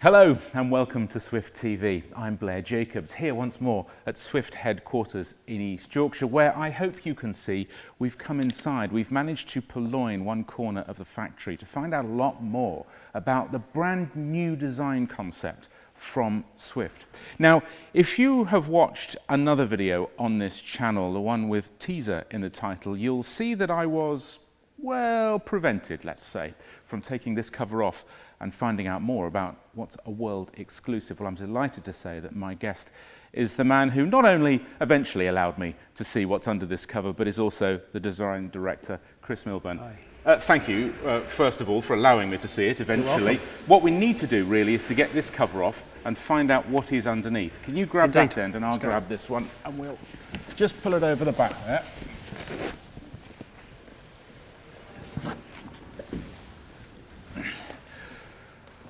Hello and welcome to Swift TV. I'm Blair Jacobs, here once more at Swift headquarters in East Yorkshire, where I hope you can see we've come inside. We've managed to purloin one corner of the factory to find out a lot more about the brand new design concept from Swift. Now, if you have watched another video on this channel, the one with teaser in the title, you'll see that I was, well, prevented, let's say, from taking this cover off and finding out more about what's a world exclusive. Well, I'm delighted to say that my guest is the man who not only eventually allowed me to see what's under this cover, but is also the design director, Chris Milburn. Hi. Thank you, first of all, for allowing me to see it eventually. What we need to do, really, is to get this cover off and find out what is underneath. Can you grab that end and I'll grab this one, and we'll just pull it over the back there.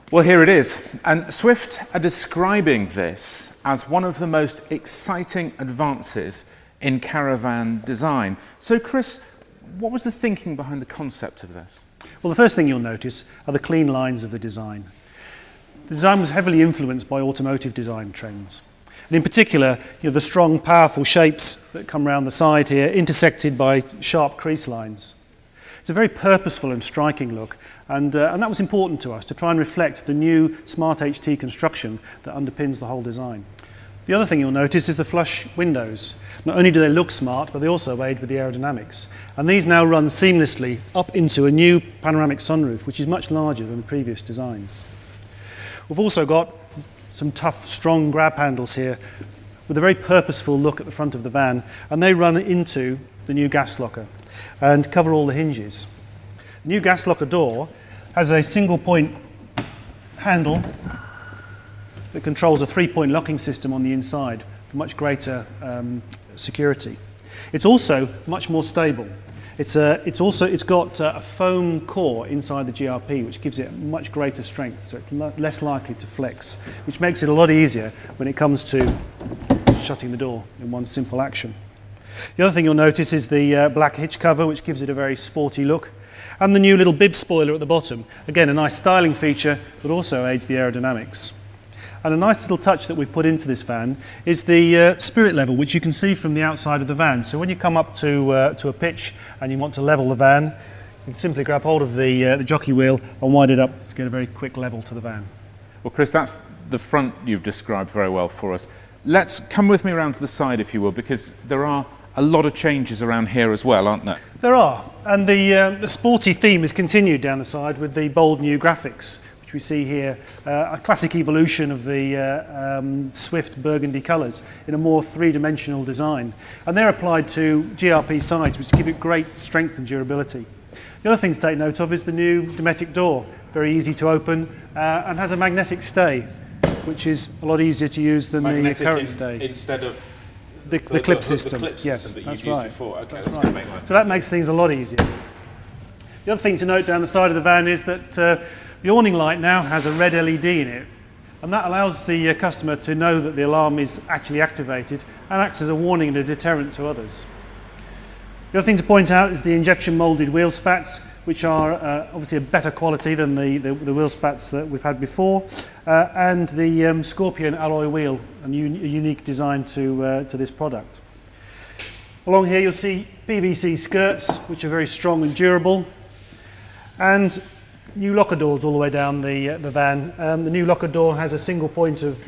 Well, here it is, and Swift are describing this as one of the most exciting advances in caravan design. So, Chris, what was the thinking behind the concept of this? Well, the first thing you'll notice are the clean lines of the design. The design was heavily influenced by automotive design trends. And in particular, the strong, powerful shapes that come around the side here, intersected by sharp crease lines. It's a very purposeful and striking look, and that was important to us, to try and reflect the new Smart HT construction that underpins the whole design. The other thing you'll notice is the flush windows. Not only do they look smart, but they also aid with the aerodynamics. And these now run seamlessly up into a new panoramic sunroof, which is much larger than the previous designs. We've also got some tough, strong grab handles here with a very purposeful look at the front of the van, and they run into the new gas locker and cover all the hinges. The new gas locker door has a single point handle that controls a 3-point locking system on the inside for much greater security. It's also much more stable. It's got a foam core inside the GRP, which gives it much greater strength, so it's less likely to flex, which makes it a lot easier when it comes to shutting the door in one simple action. The other thing you'll notice is the black hitch cover, which gives it a very sporty look, and the new little bib spoiler at the bottom. Again, a nice styling feature that also aids the aerodynamics. And a nice little touch that we've put into this van is the spirit level, which you can see from the outside of the van. So when you come up to a pitch and you want to level the van, you can simply grab hold of the jockey wheel and wind it up to get a very quick level to the van. Well, Chris, that's the front you've described very well for us. Let's come with me around to the side, if you will, because there are a lot of changes around here as well, aren't there? There are, and the sporty theme is continued down the side with the bold new graphics, which we see here, a classic evolution of the Swift burgundy colours in a more three-dimensional design. And they're applied to GRP sides, which give it great strength and durability. The other thing to take note of is the new Dometic door, very easy to open and has a magnetic stay, which is a lot easier to use than the current stay. Instead of the clip system. The clip yes, system that that's you've right. used before. Okay, that's that's right. going to make life So that makes things a lot easier. The other thing to note down the side of the van is that the awning light now has a red LED in it, and that allows the customer to know that the alarm is actually activated and acts as a warning and a deterrent to others. The other thing to point out is the injection moulded wheel spats, which are obviously a better quality than the wheel spats that we've had before, and the Scorpion alloy wheel, a unique design to this product. Along here you'll see PVC skirts, which are very strong and durable, and new locker doors all the way down the van. The new locker door has a single point of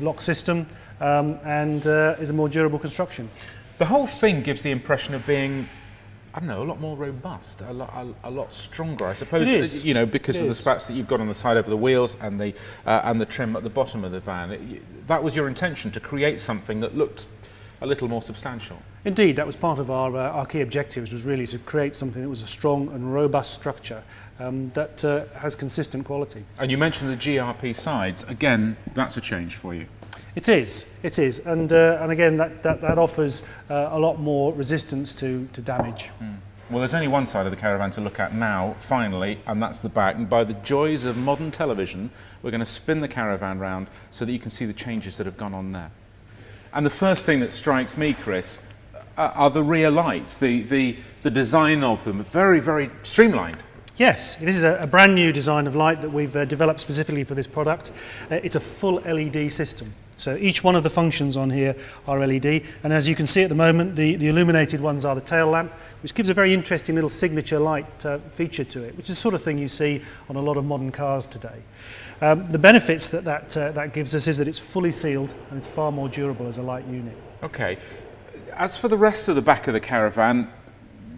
lock system and is a more durable construction. The whole thing gives the impression of being, I don't know, a lot more robust, a lot stronger, I suppose. It is. You know, because of the spats that you've got on the side over the wheels and the trim at the bottom of the van. That was your intention, to create something that looked a little more substantial. Indeed, that was part of our key objectives, was really to create something that was a strong and robust structure that has consistent quality. And you mentioned the GRP sides. Again, that's a change for you. It is, and again that offers a lot more resistance to damage. Well, there's only one side of the caravan to look at now, finally, and that's the back. And by the joys of modern television, we're going to spin the caravan round so that you can see the changes that have gone on there. And the first thing that strikes me, Chris, are the rear lights. The design of them, very, very streamlined. Yes, this is a brand new design of light that we've developed specifically for this product. It's a full LED system. So each one of the functions on here are LED, and as you can see at the moment, the illuminated ones are the tail lamp, which gives a very interesting little signature light feature to it, which is the sort of thing you see on a lot of modern cars today. The benefits that gives us is that it's fully sealed and it's far more durable as a light unit. Okay. As for the rest of the back of the caravan,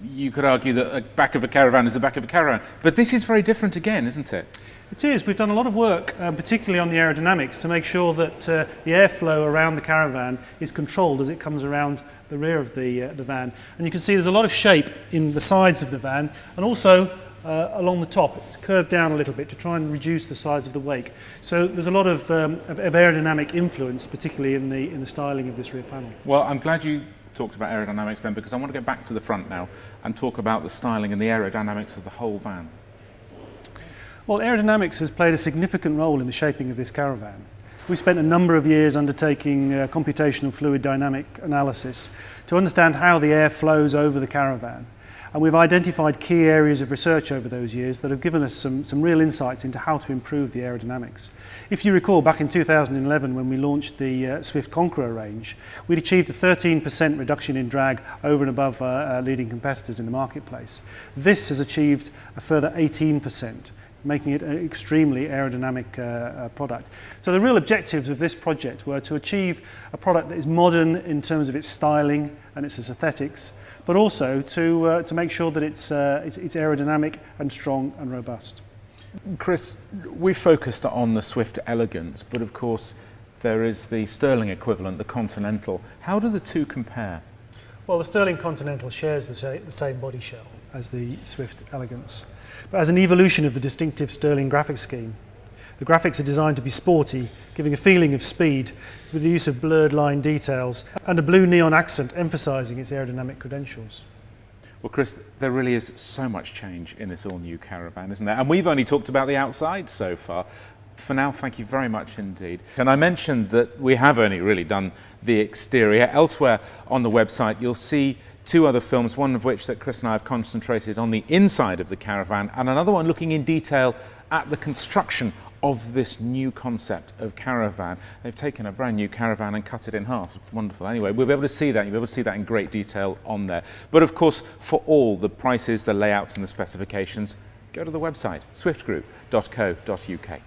you could argue that the back of a caravan is the back of a caravan, but this is very different again, isn't it? It is. We've done a lot of work, particularly on the aerodynamics, to make sure that the airflow around the caravan is controlled as it comes around the rear of the van. And you can see there's a lot of shape in the sides of the van, and also along the top. It's curved down a little bit to try and reduce the size of the wake. So there's a lot of aerodynamic influence, particularly in the styling of this rear panel. Well, I'm glad you talked about aerodynamics then, because I want to go back to the front now and talk about the styling and the aerodynamics of the whole van. Well, aerodynamics has played a significant role in the shaping of this caravan. We spent a number of years undertaking computational fluid dynamic analysis to understand how the air flows over the caravan. And we've identified key areas of research over those years that have given us some real insights into how to improve the aerodynamics. If you recall, back in 2011 when we launched the Swift Conqueror range, we'd achieved a 13% reduction in drag over and above our leading competitors in the marketplace. This has achieved a further 18%. Making it an extremely aerodynamic product. So the real objectives of this project were to achieve a product that is modern in terms of its styling and its aesthetics, but also to make sure that it's aerodynamic and strong and robust. Chris, we focused on the Swift Elegance, but of course there is the Sterling equivalent, the Continental. How do the two compare? Well, the Sterling Continental shares the same body shell as the Swift Elegance, but as an evolution of the distinctive Sterling graphics scheme. The graphics are designed to be sporty, giving a feeling of speed with the use of blurred line details and a blue neon accent emphasising its aerodynamic credentials. Well, Chris, there really is so much change in this all-new caravan, isn't there? And we've only talked about the outside so far. For now, thank you very much indeed. And I mentioned that we have only really done the exterior. Elsewhere on the website, you'll see two other films, one of which that Chris and I have concentrated on the inside of the caravan, and another one looking in detail at the construction of this new concept of caravan. They've taken a brand new caravan and cut it in half. Wonderful. Anyway, we'll be able to see that. You'll be able to see that in great detail on there. But of course, for all the prices, the layouts and the specifications, go to the website, swiftgroup.co.uk.